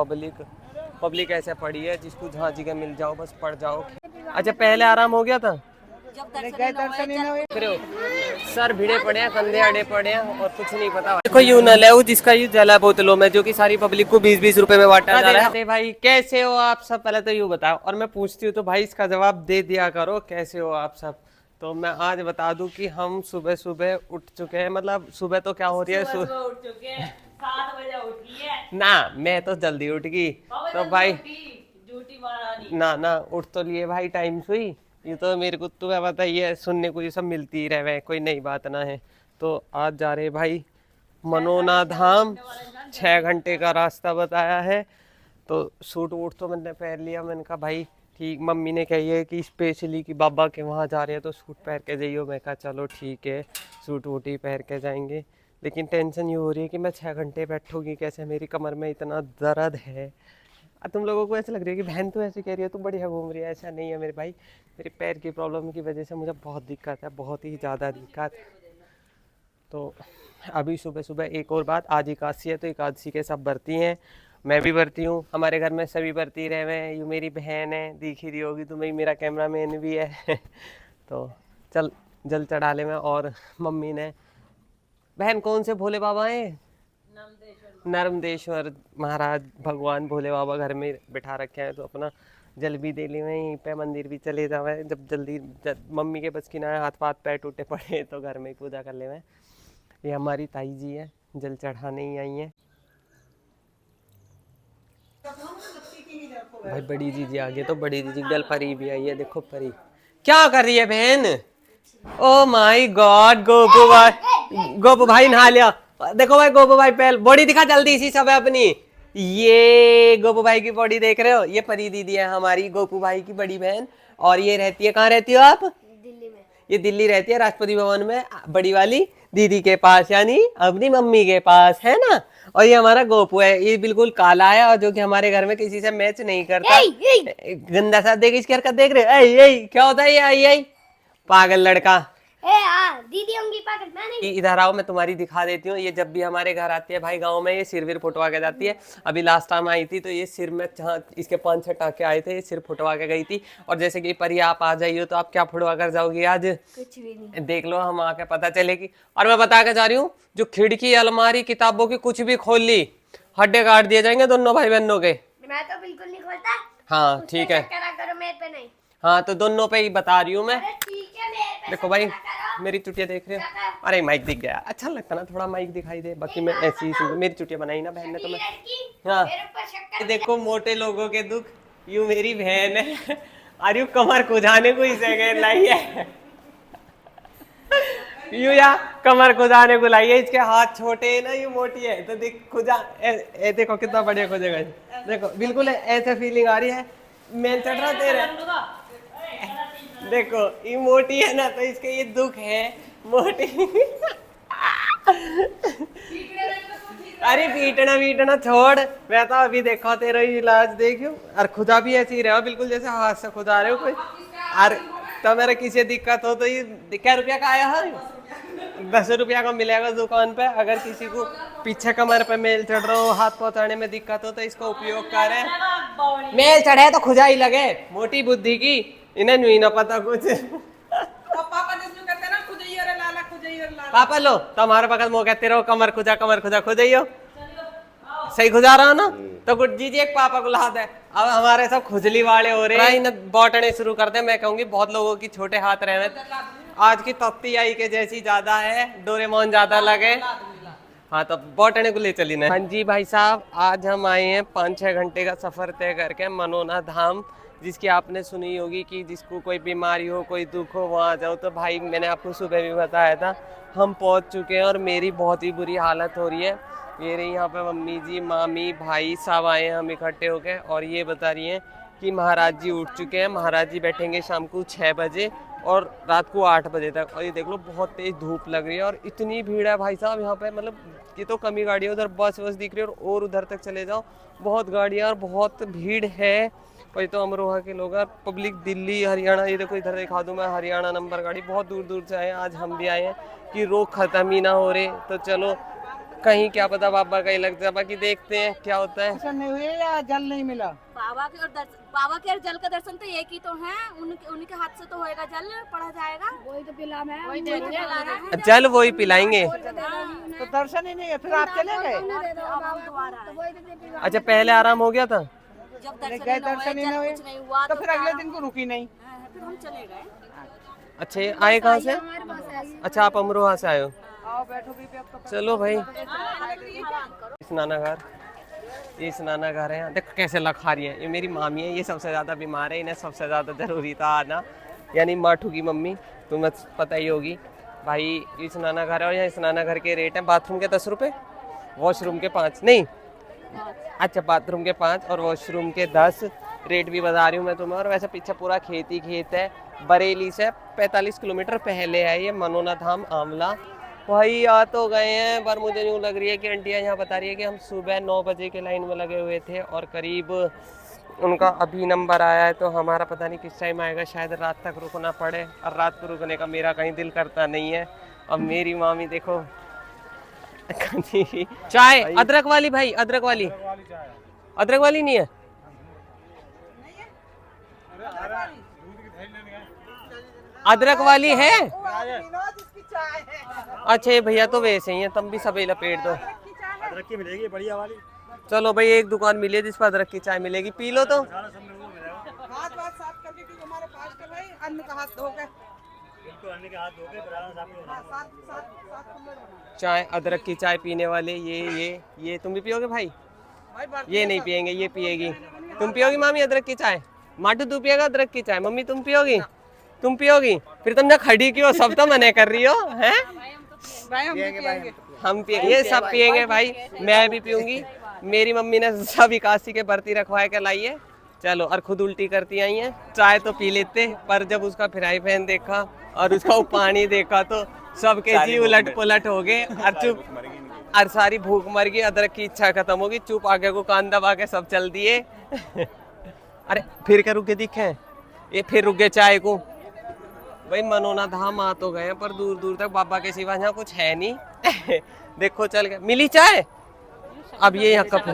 Public public ऐसे पड़ी है जिसको जहाँ जगह मिल जाओ बस पड़ जाओ। अच्छा पहले आराम हो गया था, सर भिड़े पड़े हैं, कंधे अड़े पड़े हैं और कुछ नहीं पता। देखो यूं न ले जिसका यूं जला बोतलों में, जो कि सारी पब्लिक को 20-20 रुपए में बांटा जा रहा है। भाई कैसे हो आप सब, पहले तो यूं बताओ, और मैं पूछती हूँ तो भाई इसका जवाब दे दिया करो, कैसे हो आप सब। तो मैं आज बता दूं कि हम सुबह सुबह उठ चुके हैं, मतलब सुबह तो क्या हो रही है, सुबह उठ चुके हैं, 7 बजे उठी है ना, मैं तो जल्दी उठ गई। तो भाई ना उठ तो लिए भाई टाइम से ही, ये तो मेरे को तुम्हें पता ही है, सुनने को ये सब मिलती ही रहे, कोई नई बात ना है। तो आज जा रहे भाई मनोना धाम, 6 घंटे का रास्ता बताया है। तो सूट वूट तो मैंने पहन लिया, मैंने कहा भाई ठीक, मम्मी ने कही है कि स्पेशली कि बाबा के वहाँ जा रहे हैं तो सूट पहन के जाइयो। मैं कहा चलो ठीक है, सूट वूट ही पहन के जाएंगे। लेकिन टेंशन ये हो रही है कि मैं 6 घंटे बैठूंगी कैसे, मेरी कमर में इतना दर्द है। तुम लोगों को ऐसे लग रही है कि बहन तो ऐसे कह रही है तुम बढ़िया घूम रही है, ऐसा नहीं है मेरे भाई, मेरे पैर की प्रॉब्लम की वजह से मुझे बहुत दिक्कत है, बहुत ही ज़्यादा दिक्कत। तो अभी सुबह सुबह एक और बात, आज एकादशी है तो एकादशी के सब बरती हैं, मैं भी बरती हूँ, हमारे घर में सभी बरती रहे हुए हैं। ये मेरी बहन है, दिख ही रही होगी तुम्हें, मेरा कैमरा मैन भी है तो चल जल चढ़ा ले में। और मम्मी ने, बहन कौन से भोले बाबा हैं? नर्मदेश्वर महाराज भगवान भोले बाबा घर में बिठा रखे हैं, तो अपना जल भी दे ले, वहीं पे मंदिर भी चले जावे जब जल्दी मम्मी के बस की ना हाथ पाथ पैर टूटे पड़े तो घर में ही पूजा कर ले। ये हमारी ताई जी है, जल चढ़ाने ही आई है। भाई बड़ी जीजी आ गई, तो बड़ी जीजी गल परी भी आई है, देखो परी क्या कर रही है बहन। ओ माय गॉड, गोपू भाई नहा लिया, देखो भाई गोपू भाई पहल बॉडी दिखा जल्दी इसी सब अपनी, ये गोपू भाई की बॉडी देख रहे हो, ये परी दीदी है हमारी, गोपू भाई की बड़ी बहन। और ये रहती है, कहाँ रहती हो आप? दिल्ली में। ये दिल्ली रहती है, राष्ट्रपति भवन में, बड़ी वाली दीदी के पास, यानी अपनी मम्मी के पास, है ना। और ये हमारा गोपू है, ये बिल्कुल काला है और जो कि हमारे घर में किसी से मैच नहीं करता। गंदा सा देख, इसकी हरकत देख रहे, क्या होता है ये पागल लड़का। दीदी होंगी पागल। इधर आओ, मैं तुम्हारी दिखा देती हूँ। ये जब भी हमारे घर आती है भाई गांव में, ये सिर विर फुटवा के जाती है। अभी लास्ट टाइम आई थी तो ये सिर में जहाँ इसके 5-6 टाँके आए थे, ये सिर फुटवा के गई थी। और जैसे कि परी आप आ जाइए तो आप क्या फुटवा कर जाओगी आज? कुछ भी नहीं, देख लो हम आके पता चलेगी। और मैं बता के जा रही हूँ, जो खिड़की अलमारी किताबों की कुछ भी खोल ली, हड्डे काट दिए जाएंगे दोनों भाई बहनों के। मैं तो बिल्कुल नहीं खोलता। हाँ ठीक है, हाँ तो दोनों पे ही बता रही हूँ मैं। देखो भाई मेरी चुटिया देख रहे हो, अरे माइक दिख गया, अच्छा लगता ना थोड़ा माइक दिखाई दे, बाकी मैं ऐसी ही मेरी चुटिया बनाई ना बहन ने तो मैं। हाँ देखो मोटे लोगों के दुख, यू मेरी बहन है और यू कमर खुजाने को इसे लाई है यू या कमर खुजाने को लाई है, इसके हाथ छोटे है ना, यू मोटी है तो देख खुजा, देखो कितना बढ़िया खुजेगा, देखो बिल्कुल ऐसे फीलिंग आ रही है, मैं चढ़ रहा तेरे, देखो ये मोटी है ना तो इसके ये दुख है मोटी अरे पीटना छोड़, मैं तो अभी देखो तेरा इलाज देखियो, और खुदा भी ऐसे ही रहो बिल्कुल जैसे हाथ से खुदा रहे हो कोई। और तो मेरा किसी दिक्कत हो तो ये क्या रुपया का आया है? 10 रुपया का मिलेगा दुकान पे। अगर किसी को पीछे कमर पे मेल चढ़ रहा हो, हाथ पहुंचाने में दिक्कत हो तो इसका उपयोग करें। मेल चढ़े तो खुजा ही लगे, मोटी बुद्धि की, इन्हें नहीं ना पता कुछ पापा लो तुम्हारे बगल में कहते रहो कमर खुजा खुजाइयो, सही खुजा रहा ना तो गुड जी एक पापा को ला दे। अब हमारे सब खुजली वाले हो रहे हैं, बौटने शुरू कर दे। मैं कहूंगी बहुत लोगों की छोटे हाथ रहे, आज की तख्ती आई के जैसी ज्यादा है, डोरेमोन ज्यादा लगे। हाँ तो बौटने को ले चली ना। हाँ जी भाई साहब, आज हम आए हैं 5-6 घंटे का सफर तय करके मनोना धाम, जिसकी आपने सुनी होगी कि जिसको कोई बीमारी हो, कोई दुख हो, वहाँ जाओ। तो भाई मैंने आपको सुबह भी बताया था, हम पहुँच चुके हैं और मेरी बहुत ही बुरी हालत हो रही है। ये रही यहाँ पे मम्मी जी, मामी, भाई सब आए हैं हम इकट्ठे होके, और ये बता रही हैं कि महाराज जी उठ चुके हैं, महाराज जी बैठेंगे शाम को 6 बजे और रात को 8 बजे तक। और ये देख लो बहुत तेज धूप लग रही है और इतनी भीड़ है भाई साहब यहाँ पे, मतलब ये तो कमी गाड़ी है, उधर बस दिख रही है और उधर तक चले जाओ बहुत गाड़ियाँ और बहुत भीड़ है। और ये तो अमरोहा के लोग हैं, पब्लिक दिल्ली हरियाणा, ये देखो इधर दिखा दूँ मैं, हरियाणा नंबर गाड़ी बहुत दूर दूर से आए हैं। आज हम भी आए हैं कि रोग खत्म ही ना हो रहे, तो चलो कहीं क्या पता बाबा कहीं लग जाए, बाकी देखते हैं क्या होता है। दर्शन नहीं हुए या जल नहीं मिला? बाबा के जल का दर्शन तो एक ही तो है, उनके हाथ से तो होएगा, जल पढ़ा जाएगा, वही तो पिला है, वही देंगे, जल वही पिलाएंगे। तो दर्शन ही नहीं है, फिर आप चले गए? अच्छा पहले आराम हो गया था, जब दर्शन ही नहीं हुए तो फिर अगले दिन को रुकी नहीं, फिर हम चले गए। अच्छा ये आए कहाँ से? अच्छा आप अमरोहा से आए हो। आओ बैठो भी अब तो। चलो भाई स्नानागार, ये स्नानागार है यहाँ। देखो कैसे लखा रही है, ये मेरी मामी है, ये सबसे ज़्यादा बीमार है, इन्हें सबसे ज़्यादा ज़रूरी था आना, यानी माठू की मम्मी, तुम्हें पता ही होगी भाई। ये स्नानागार है और यहाँ स्नानागार के रेट हैं, बाथरूम के 10 रुपये, वॉशरूम के 5 नहीं, अच्छा बाथरूम के 5 और वॉशरूम के 10 रेट भी बता रही हूँ मैं तुम्हें। और वैसे पीछे पूरा खेत ही खेत है, बरेली से 45 किलोमीटर पहले है ये मनोना धाम आमला। भाई आ तो गए हैं, पर मुझे यूँ लग रही है कि आंटियाँ यहाँ बता रही है कि हम सुबह 9 बजे के लाइन में लगे हुए थे और करीब उनका अभी नंबर आया है, तो हमारा पता नहीं किस टाइम आएगा, शायद रात तक रुकना पड़े, और रात को रुकने का मेरा कहीं दिल करता नहीं है। अब मेरी मामी देखो चाय अदरक वाली, भाई अदरक वाली, अदरक वाली नहीं है, अदरक वाली है। अच्छा ये भैया तो वैसे ही है, तुम भी सभी लपेट दो। अदरक की मिलेगी बढ़िया वाली। चलो भाई एक दुकान मिली है जिस पर अदरक की चाय मिलेगी, पी लो तो। हाथ वाथ साफ करके, क्योंकि हमारे पास का भाई अन्न का हाथ धो के, चाय अदरक की चाय पीने वाले ये तुम भी पियोगे भाई? ये नहीं पियेंगे, ये पिएगी। तुम पियोगी मामी अदरक की चाय? माटू तू पिएगा अदरक की चाय? मम्मी तुम पियोगी? तुम पियोगी? फिर तुम ना खड़ी क्यों, सब तो मने कर रही हो हैं? हम पिएंगे, ये सब पिएंगे भाई, मैं भी पीऊंगी। मेरी मम्मी ने सब इकासी के बर्ती रखवाए के लाई है। चलो, और खुद उल्टी करती आई हैं। चाय तो पी लेते, पर जब उसका फ्राई पैन देखा और उसका वो पानी देखा तो सबके जी उलट पुलट हो गए। और चुप, और सारी भूख मर गई, अदरक की इच्छा खत्म होगी। चुप आगे को कान दबा के सब चल दिए। अरे फिर क्या रुके दिखे, ये फिर रुक गए चाय को। भाई मनोना धाम आ तो गए, पर दूर दूर तक बाबा के सिवा यहाँ कुछ है नहीं। देखो चल गए, मिली चाय। अब ये यहाँ कप,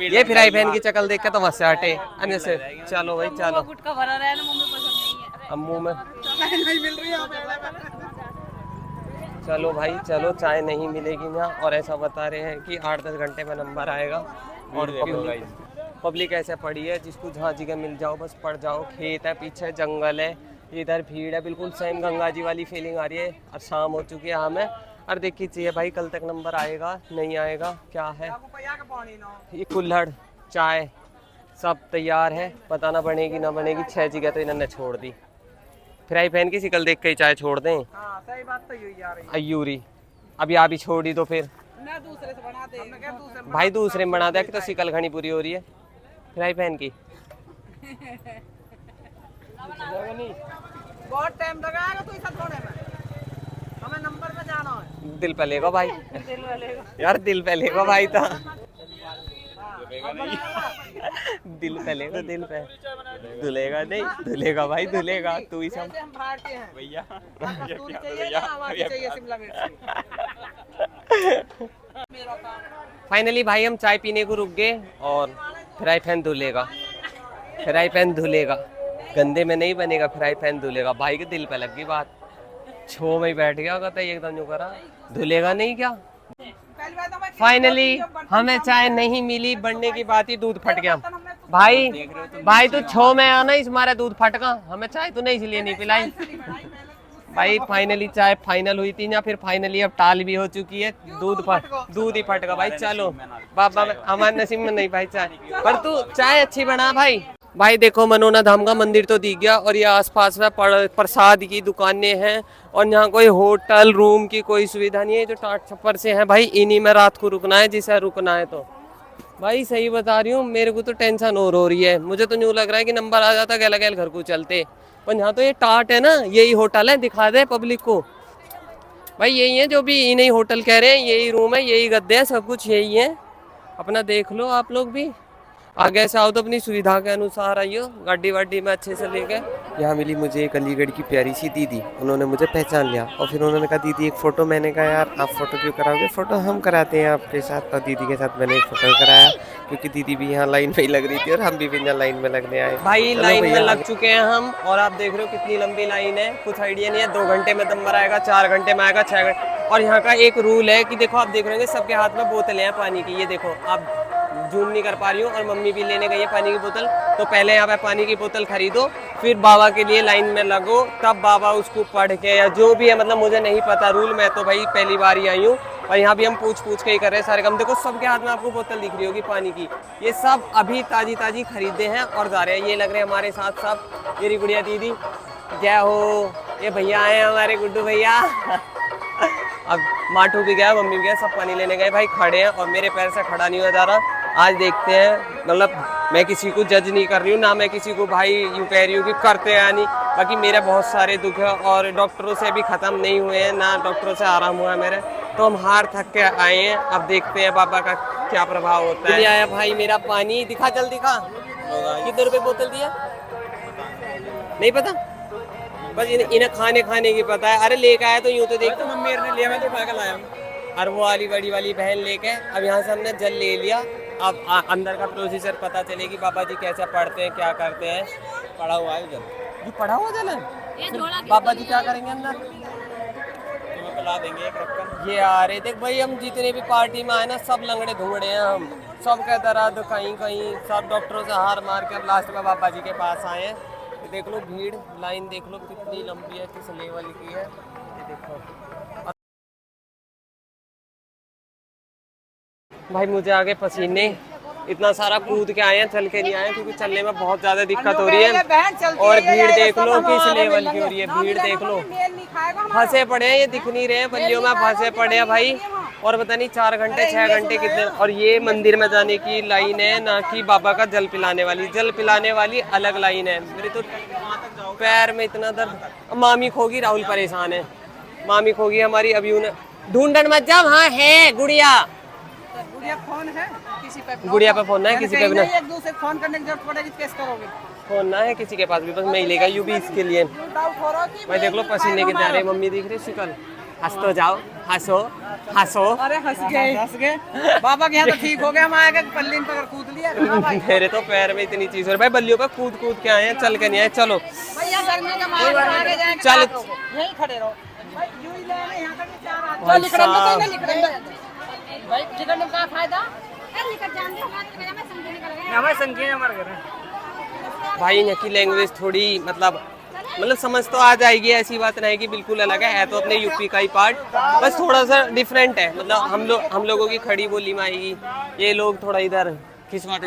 ये फ्राई पैन की चकल देख के तो वहाँ से हटे अन्य से। चलो भाई चलो, अब मुँह में चलो भाई चलो, चाय नहीं मिलेगी यहाँ। और ऐसा बता रहे हैं कि 8-10 घंटे में नंबर आएगा। और पब्लिक ऐसे पड़ी है, जिसको जहाँ जगह मिल जाओ बस पड़ जाओ। खेत है, पीछे जंगल है, इधर भीड़ है, बिल्कुल सेम गंगा जी वाली फीलिंग आ रही है। और शाम हो चुकी है हमें, और देखिए चाहिए भाई कल तक नंबर आएगा नहीं आएगा क्या है। ये कुल्हड़ चाय सब तैयार है, पता ना बनेगी ना बनेगी। 6 जगह तो इन्होंने छोड़ दी। फ्राई पैन की शिकल देख के ही चाय छोड़ दें। सही बात तो यही आ रही है। अयूरी अब यहाँ भी छोड़ दी तो फिर ना दूसरे से बना दे। भाई दूसरे में बना दिया कि तो शिकल घनी पूरी हो रही है फ्राई पैन की। बहुत टाइम लगाएगा तो इसे थोड़े में, हमें नंबर पे जाना है। दिल पे लेगा भाई, यार दिल पे लेगा भाई था। दिल पे लेगा, दिल पे धुलेगा नहीं, धुलेगा भाई धुलेगा। तू ही सब हम भारतीय हैं भैया, चाहिए शिमला मिर्च। फाइनली भाई हम चाय पीने को रुक गए और फ्राई पैन धुलेगा, फ्राई पैन धुलेगा, गंदे में नहीं बनेगा, फ्राई पैन धुलेगा। भाई के दिल पे लग गई बात, छो में बैठ गया, कहता ये एकदम जो करा धुलेगा नहीं क्या। फाइनली हमें चाय नहीं मिली, बनने की बात ही दूध फट गया। भाई तू छो में आना, इस मारे दूध फटका, हमें चाय तो नहीं इसलिए नहीं पिलाई। भाई फाइनली चाय फाइनल हुई थी ना, फिर फाइनली अब टाल भी हो चुकी है, दूध ही फटका भाई। चलो बाबा हमारे नसीब में नहीं भाई चाय, पर तू चाय अच्छी बना भाई। भाई देखो मनोना धाम का मंदिर तो दिख गया, और ये आसपास में प्रसाद की दुकानें हैं, और यहाँ कोई होटल रूम की कोई सुविधा नहीं है। जो टाट छप्पर से हैं भाई, इन्हीं में रात को रुकना है जिसे रुकना है। तो भाई सही बता रही हूँ, मेरे को तो टेंशन और हो रही है। मुझे तो यूँ लग रहा है कि नंबर आ जाता गैला गैल घर को चलते, पर यहाँ तो ये टाट है ना, यही होटल है, दिखा दे पब्लिक को भाई यही है जो भी इन्हीं होटल कह रहे हैं, यही रूम है, यही गद्दे हैं, सब कुछ यही है। अपना देख लो आप लोग भी। आगे से आओ तो अपनी सुविधा के अनुसार आइयो, गाड़ी वाड़ी में अच्छे से लेके। यहाँ मिली मुझे एक अलीगढ़ की प्यारी सी दीदी, उन्होंने मुझे पहचान लिया और फिर उन्होंने कहा दीदी एक फ़ोटो। मैंने कहा यार आप फ़ोटो क्यों कराओगे, फ़ोटो हम कराते हैं आपके साथ। और दीदी के साथ मैंने एक फ़ोटो कराया क्योंकि दीदी भी यहाँ लाइन में ही लग रही थी और हम भी यहाँ लाइन में लगने आए। भाई लाइन में लग चुके हैं हम और आप देख रहे हो कितनी लंबी लाइन है, कुछ आइडिया नहीं है। 2 घंटे में नंबर आएगा, 4 घंटे में आएगा, 6 घंटे। और यहाँ का एक रूल है कि देखो आप देख रहे होंगे सबके हाथ में बोतलें हैं पानी की। ये देखो आप जूम नहीं कर पा रही हूँ और मम्मी भी लेने गई है पानी की बोतल। तो पहले यहाँ पे पानी की बोतल खरीदो, फिर बाबा के लिए लाइन में लगो, तब बाबा उसको पढ़ के या जो भी है, मतलब मुझे नहीं पता रूल, मैं तो भाई पहली बार ही आई हूँ। और यहाँ भी हम पूछ के ही कर रहे हैं सारे काम। देखो सबके हाथ में आपको बोतल दिख रही होगी पानी की, ये सब अभी ताजी खरीदे हैं और जा रहे हैं। ये लग रहे हैं हमारे साथ सब मेरी गुड़िया दीदी, जय हो। ये भैया आए हमारे गुड्डू भैया। अब माटू भी गया, मम्मी भी गया, सब पानी लेने गए। भाई खड़े हैं और मेरे पैर से खड़ा नहीं हो जा रहा। आज देखते हैं, मतलब मैं किसी को जज नहीं कर रही हूँ, ना मैं किसी को भाई यूँ कह रही हूँ कि करते हैं नहीं। बाकी मेरे बहुत सारे दुख है और डॉक्टरों से अभी ख़त्म नहीं हुए हैं, ना डॉक्टरों से आराम हुआ है मेरे। तो हम हार थक के आए हैं, अब देखते हैं बाबा का क्या प्रभाव होता है। आया भाई मेरा पानी दिखा, जल्दी दिखा। कितने रुपए बोतल दिया नहीं पता, बस इन्हें खाने की पता है। अरे लेके आया तो यूँ तो देख, मम्मी ने लिया, मैं तो उठा के लाया। और वो वाली बड़ी वाली बहन लेके अब यहाँ से हमने जल ले लिया। अब अंदर का प्रोसीजर पता चले कि बाबा जी कैसे पढ़ते हैं, क्या करते हैं। पढ़ा हुआ है जल, ये पढ़ा हुआ जल है। बाबा जी क्या करेंगे अंदर, तुम्हें पिला देंगे एक रखकर। ये आ रहे देख भाई, हम जितने भी पार्टी में आए ना सब लंगड़े घूंगड़े हैं, हम सब का दर्द कहीं सब डॉक्टरों से हार मार के अब लास्ट में बाबा जी के पास आए हैं। देख लो भीड़, लाइन देख लो कितनी लंबी है, किस लेवल की है, ये देखो। भाई मुझे आगे पसीने, इतना सारा कूद के आए हैं, चल के नहीं आए क्योंकि चलने में बहुत ज्यादा दिक्कत हो रही है। और भीड़ देख लो किस लेवल की हो रही है, भीड़ देख लो, फंसे पड़े हैं, ये दिख नहीं रहे हैं बल्लियों में, फंसे पड़े हैं भाई। और पता नहीं 4 घंटे 6 घंटे कितने। और ये मंदिर में जाने की लाइन है, ना कि बाबा का जल पिलाने वाली। जल पिलाने वाली अलग लाइन है। मेरे तो पैर में इतना दर्द। मामी खोगी, राहुल परेशान है, मामी खोगी हमारी। अभी उन्हें ढूंढन मत जाओ, हाँ है गुड़िया, फोन है किसी पे, गुड़िया पे फोन है किसी पे भी, एक दूसरे फोन करने की जरूरत पड़ेगी, कैसे करोगे? फोन ना है किसी के पास भी, बस मैं ही लेगा यूं भी इसके लिए। भाई देख लो पसीने के जा रहे, मम्मी दिख रही शिकल। हंस तो जाओ, हंसो हंसो। अरे हंस गए बाबा के यहाँ तो ठीक हो गया, हम आए पल्ली पर कूद लिया। मेरे तो पैर में इतनी चीज हो रही भाई, बल्लियों पे कूद के आए हैं, चल के नहीं आए। चलो भैया गर्मी का मार आगे जाएंगे, चल यहीं खड़े रहो भाई, यूं ही ले यहाँ तक 4 आदमी निकलेंगे भाई। टिकट में क्या फायदा, हमारे संख्या हमारे घर भाई। यहाँ की लैंग्वेज थोड़ी मतलब समझ तो आ जाएगी, ऐसी बात नहीं कि बिल्कुल अलग है तो अपने यूपी का ही पार्ट, बस थोड़ा सा डिफरेंट है। मतलब हम लोगों की खड़ी बोली में आएगी, ये लोग थोड़ा इधर खिसवाट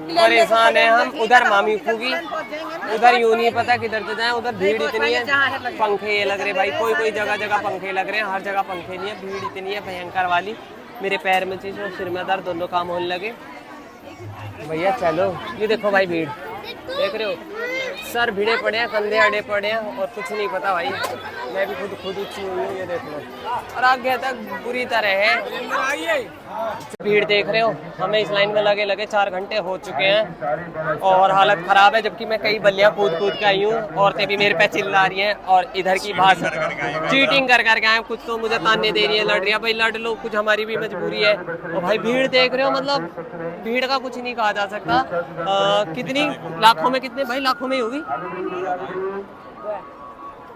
परेशान है। हम उधर मामी खूगी, उधर यूं नहीं पता किधर से जाए, उधर भीड़ इतनी है, पंखे लग रहे भाई, कोई जगह पंखे लग रहे हैं, हर जगह पंखे नहीं है, भीड़ इतनी है भयंकर वाली। मेरे पैर में चीज और सिर में दर्द, दोनों काम होने लगे। भैया चलो, ये देखो भाई भीड़ देख रहे हो, सर भिड़े पड़े हैं, कंधे अड़े पड़े हैं और कुछ नहीं पता भाई। मैं भी खुद ऊँची हुई हूँ, ये देख लो। और आगे तक बुरी तरह है, भीड़ देख रहे हो। हमें इस लाइन में लगे 4 घंटे हो चुके हैं और हालत खराब है, जबकि मैं कई बल्लियाँ कूद के आई हूँ। औरतें भी मेरे पे चिल्ला रही हैं और इधर की भाषा चीटिंग कर के आए, कुछ तो मुझे ताने दे रही है, लड़ रही है। भाई लड़ लो, कुछ हमारी भी मजबूरी है। और भाई भीड़ देख रहे हो, मतलब भीड़ का कुछ नहीं कहा जा सकता। कितनी लाखों में, कितने भाई लाखों में ही होगी,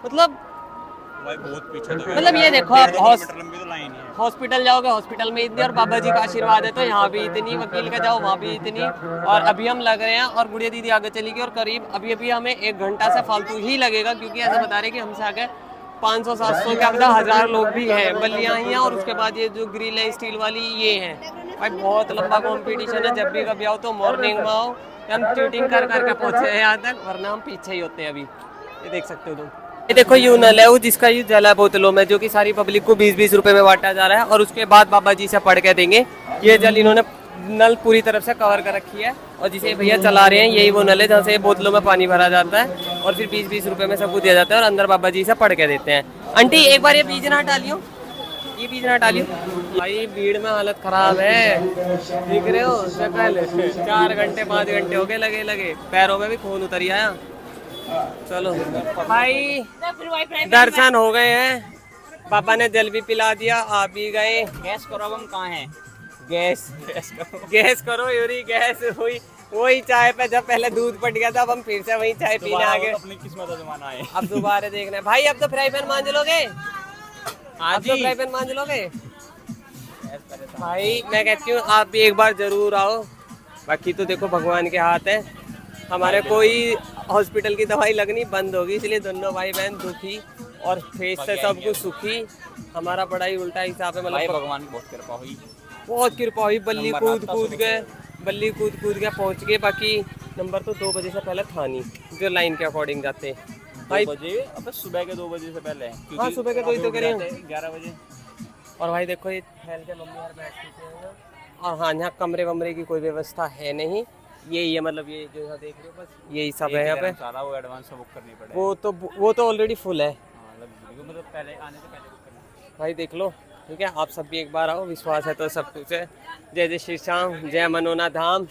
मतलब बहुत पीछे। मतलब ये देखो आप हॉस्पिटल जाओगे, हॉस्पिटल में इतनी, और बाबा जी का आशीर्वाद है तो यहाँ भी इतनी, वकील का जाओ वहाँ भी इतनी। और अभी हम लग रहे हैं और गुड़िया दीदी आगे चली गई और करीब अभी हमें 1 घंटा से फालतू ही लगेगा, क्योंकि ऐसा बता रहे कि हमसे आगे 500-700 क्या पता 1000 लोग भी हैं, बल्लियाँ ही हैं। और उसके बाद ये जो ग्रिल है स्टील वाली, ये है भाई बहुत लंबा कॉम्पिटिशन है। जब भी कभी आओ तो मॉर्निंग में आओ, हम चीटिंग कर करके पहुँचे हैं यहाँ तक, वरना हम पीछे ही होते हैं। अभी ये देख सकते हो तुम, ये देखो यूं नल है वो, जिसका यूँ जल है बोतलों में, जो कि सारी पब्लिक को 20-20 रुपए में बांटा जा रहा है। और उसके बाद बाबा जी से पढ़ के देंगे। ये जल इन्होंने नल पूरी तरफ से कवर कर रखी है और जिसे भैया चला रहे हैं, यही वो नल है जहाँ से बोतलों में पानी भरा जाता है और फिर 20-20 रुपए में सबको दिया जाता है और अंदर बाबा जी से पढ़ के देते हैं। आंटी एक बार ये बीज ना हटा लियो, ये बीच ना डालियो भाई, भीड़ में हालत खराब है, देख रहे हो शक्ल, 4 घंटे 5 घंटे हो गए लगे लगे, पैरों में भी खून उतर आया। चलो भाई दर्शन हो गए हैं, पापा ने जल भी पिला दिया, आप भी गए। गैस करो, अब हम कहाँ हैं? गैस करो यूरी, गैस हुई वही चाय पे, जब पहले दूध पट गया था, अब हम फिर से वही चाय पीने आ गए। अपनी किस्मत आजमाना है। अब दोबारा देखना है भाई, अब तो फ्राई पैन मांझ लोगे, हाँ अब तो फ्राई पैन मांझ लोगे भाई। मैं कहती हूँ आप भी एक बार जरूर आओ, बाकी तो देखो भगवान के हाथ है, हमारे कोई हॉस्पिटल की दवाई लगनी बंद होगी, इसलिए दोनों भाई बहन दुखी और फेस से सब कुछ सुखी। हमारा बड़ा ही उल्टा हिसाब है, भाई मतलब भगवान की बहुत कृपा हुई, बहुत कृपा हुई, बल्ली नंबर कूद आता कूद सुबह गए, बल्ली कूद कूद के पहुंच गए। बाकी नंबर तो 2 बजे से पहले था नहीं, जो लाइन के अकॉर्डिंग जाते भाई। 2 बजे, अब सुबह के 2 बजे से पहले, हाँ, सुबह के 2 ही तो कह रहे हैं। 11 बजे। और भाई देखो ये फैल के मम्मी हर बैठ हैं, और हाँ यहाँ कमरे वमरे की कोई व्यवस्था है नहीं, यही है, मतलब ये जो यहाँ देख रहे हो बस यही सब है यहाँ पे। सारा वो एडवांस बुक करनी पड़ेगी, वो तो ऑलरेडी फुल है मतलब पहले आने से पहले बुक करना। भाई, देख लो ठीक है। आप सब भी एक बार आओ, विश्वास है तो सब कुछ है। जय जय श्री श्याम, जय मनोना धाम।